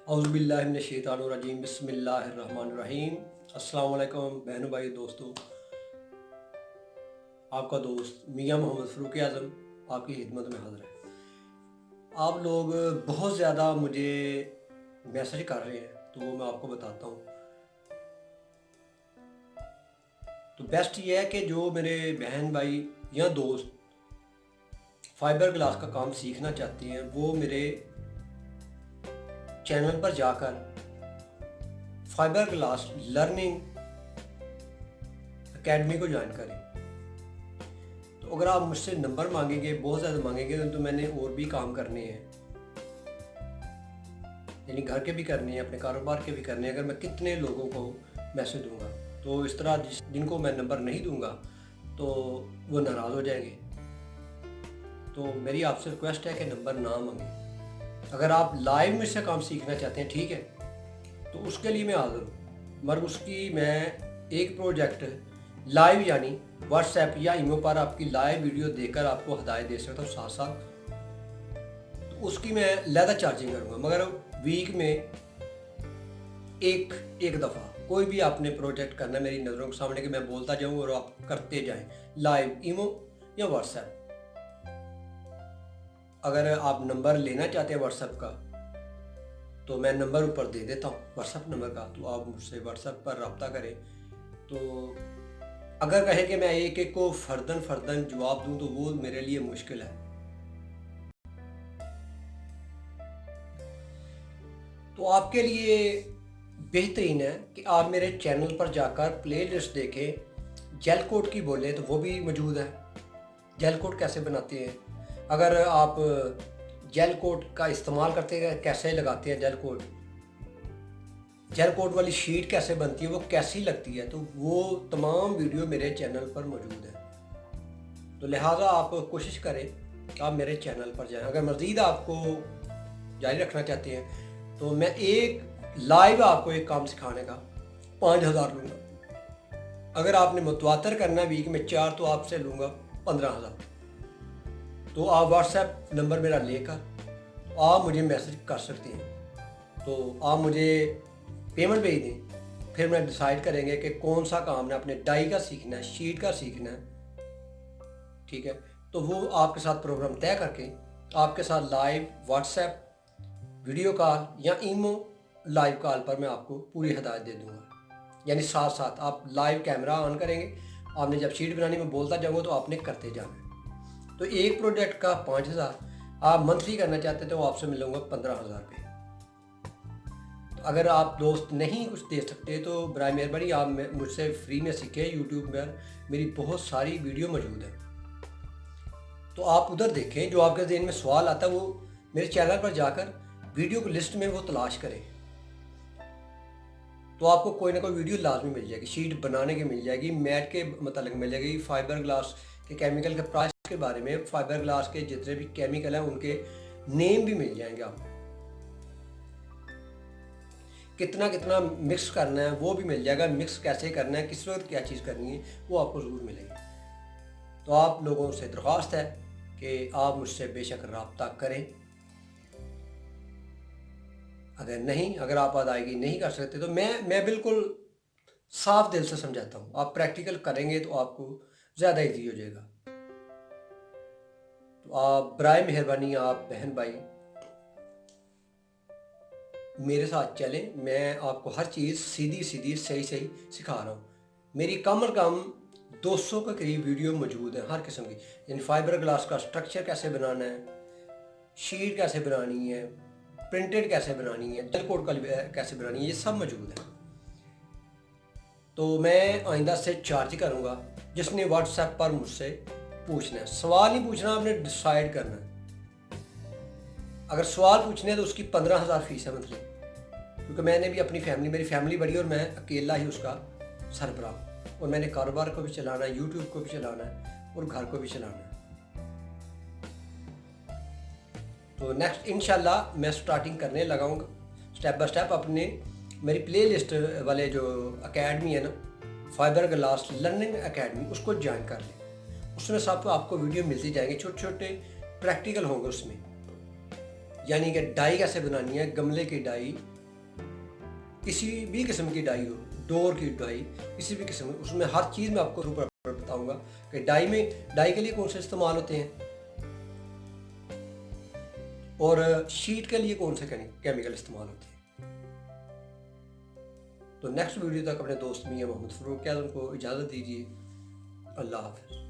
औज़ुबिल्लाहिमिनश्शैतानिर्रजीम बिस्मिल्लाहिर्रहमानिर्रहीम। अस्सलाम वालेकुम बहनों भाई दोस्तों, आपका दोस्त मियां मोहम्मद फ़ारूक आज़म आपकी खिदमत में हाज़िर है। आप लोग बहुत ज़्यादा मुझे मैसेज कर रहे हैं तो वो मैं आपको बताता हूँ। तो बेस्ट ये है कि जो मेरे बहन भाई या दोस्त फाइबर ग्लास का काम सीखना चाहते हैं वो मेरे चैनल पर जाकर फाइबर ग्लास लर्निंग एकेडमी को ज्वाइन करें। तो अगर आप मुझसे नंबर मांगेंगे, बहुत ज़्यादा मांगेंगे, तो मैंने और भी काम करने हैं, यानी घर के भी करने हैं, अपने कारोबार के भी करने हैं। अगर मैं कितने लोगों को मैसेज दूंगा, तो इस तरह जिनको मैं नंबर नहीं दूंगा तो वो नाराज़ हो जाएंगे। तो मेरी आपसे रिक्वेस्ट है कि नंबर ना मांगें। अगर आप लाइव मुझसे काम सीखना चाहते हैं, ठीक है, तो उसके लिए मैं हाज़िर हूँ, मगर उसकी मैं एक प्रोजेक्ट लाइव यानी व्हाट्सएप या ईमो पर आपकी लाइव वीडियो देकर आपको हदायत दे सकता हूँ साथ साथ। तो उसकी मैं लहदा चार्जिंग करूँगा, मगर वीक में एक दफ़ा कोई भी आपने प्रोजेक्ट करना मेरी नज़रों के सामने कि मैं बोलता जाऊँ और आप करते जाएं, लाइव ईमो या व्हाट्सएप। अगर आप नंबर लेना चाहते हैं व्हाट्सएप का तो मैं नंबर ऊपर दे देता हूँ व्हाट्सएप नंबर का, तो आप मुझसे व्हाट्सएप पर रब्ता करें। तो अगर कहें कि मैं एक एक को फर्दन जवाब दूं तो वो मेरे लिए मुश्किल है। तो आपके लिए बेहतरीन है कि आप मेरे चैनल पर जाकर प्लेलिस्ट देखें। जेल कोड की बोले तो वो भी मौजूद है, जेल कोड कैसे बनाते हैं, अगर आप जेल कोड का इस्तेमाल करते हैं कैसे लगाते हैं जेल कोड वाली शीट कैसे बनती है, वो कैसी लगती है, तो वो तमाम वीडियो मेरे चैनल पर मौजूद है। तो लिहाजा आप कोशिश करें कि आप मेरे चैनल पर जाएं। अगर मज़ीद आपको जारी रखना चाहते हैं तो मैं एक लाइव आपको एक काम सिखाने का 5,000 लूँगा। अगर आपने मुतवातर करना वीक में 4 तो आपसे लूँगा 15,000। तो आप व्हाट्सएप नंबर मेरा लेकर आप मुझे मैसेज कर सकते हैं। तो आप मुझे पेमेंट भेज दें, फिर मैं डिसाइड करेंगे कि कौन सा काम है, अपने डाई का सीखना है, शीट का सीखना है, ठीक है। तो वो आपके साथ प्रोग्राम तय करके आपके साथ लाइव व्हाट्सएप वीडियो कॉल या ईमो लाइव कॉल पर मैं आपको पूरी हिदायत दे दूंगा। यानी साथ साथ आप लाइव कैमरा ऑन करेंगे, आपने जब शीट बनानी में बोलता जाऊँगा तो आपने करते जाना है। तो एक प्रोजेक्ट का 5,000, आप मंथली करना चाहते हैं तो आपसे मिलूंगा 15,000 रुपये। तो अगर आप दोस्त नहीं कुछ दे सकते तो बराए मेहरबानी आप मुझसे फ्री में सीखें। यूट्यूब पर मेरी बहुत सारी वीडियो मौजूद है, तो आप उधर देखें। जो आपके ज़हन में सवाल आता है वो मेरे चैनल पर जाकर वीडियो की लिस्ट में वो तलाश करें, तो आपको कोई ना कोई वीडियो लाजमी मिल जाएगी। शीट बनाने की मिल जाएगी, मैट के मतलब मिल जाएगी, फाइबर ग्लास के केमिकल के प्राइस के बारे में, फाइबर ग्लास के जितने भी केमिकल हैं उनके नेम भी मिल जाएंगे आपको। कितना कितना मिक्स करना है वो भी मिल जाएगा, मिक्स कैसे करना है, किस वक्त क्या चीज़ करनी है, वो आपको ज़रूर मिलेगी। तो आप लोगों से दरख्वास्त है कि आप मुझसे बेशक रब्ता करें। अगर आप अदायगी नहीं कर सकते तो मैं बिल्कुल साफ दिल से समझाता हूँ, आप प्रैक्टिकल करेंगे तो आपको ज़्यादा ईजी हो जाएगा। तो आप बराए मेहरबानी आप बहन भाई मेरे साथ चलें, मैं आपको हर चीज़ सीधी सीधी सही सही सिखा रहा हूँ। मेरी कम अज़ कम 200 के करीब वीडियो मौजूद हैं हर किस्म की, यानी फाइबर ग्लास का स्ट्रक्चर कैसे बनाना है, शीट कैसे बनानी है, प्रिंटेड कैसे बनानी है, जेल कोड कैसे बनानी है, ये सब मौजूद है। तो मैं आइंदा से चार्ज करूँगा। जिसने व्हाट्सएप पर मुझसे पूछना है, सवाल नहीं पूछना, आपने डिसाइड करना है। अगर सवाल पूछने हैं तो उसकी 15,000 फीस है मंथली, क्योंकि मैंने भी अपनी फैमिली, मेरी फैमिली बड़ी और मैं अकेला ही उसका सरबराह हूँ, और मैंने कारोबार को भी चलाना है, यूट्यूब को भी चलाना है और घर को भी चलाना है। तो नेक्स्ट इंशाल्लाह मैं स्टार्टिंग करने लगाऊंगा स्टेप बाय स्टेप। अपने मेरी प्लेलिस्ट वाले जो एकेडमी है ना, फाइबर ग्लास लर्निंग एकेडमी, उसको ज्वाइन कर लें। उसमें सब आपको वीडियो मिलती जाएंगे, छोटे छोटे प्रैक्टिकल होंगे उसमें, यानी कि डाई कैसे बनानी है, गमले की डाई, किसी भी किस्म की डाई हो, डोर की डाई, किसी भी किस्म, उसमें हर चीज़ मैं आपको ऊपर बताऊंगा कि डाई के लिए कौन से इस्तेमाल होते हैं और शीट के लिए कौन से केमिकल इस्तेमाल होते हैं। तो नेक्स्ट वीडियो तक अपने दोस्त मियां मोहम्मद फ़रूक आज़म को इजाज़त दीजिए। अल्लाह हाफ़िज़।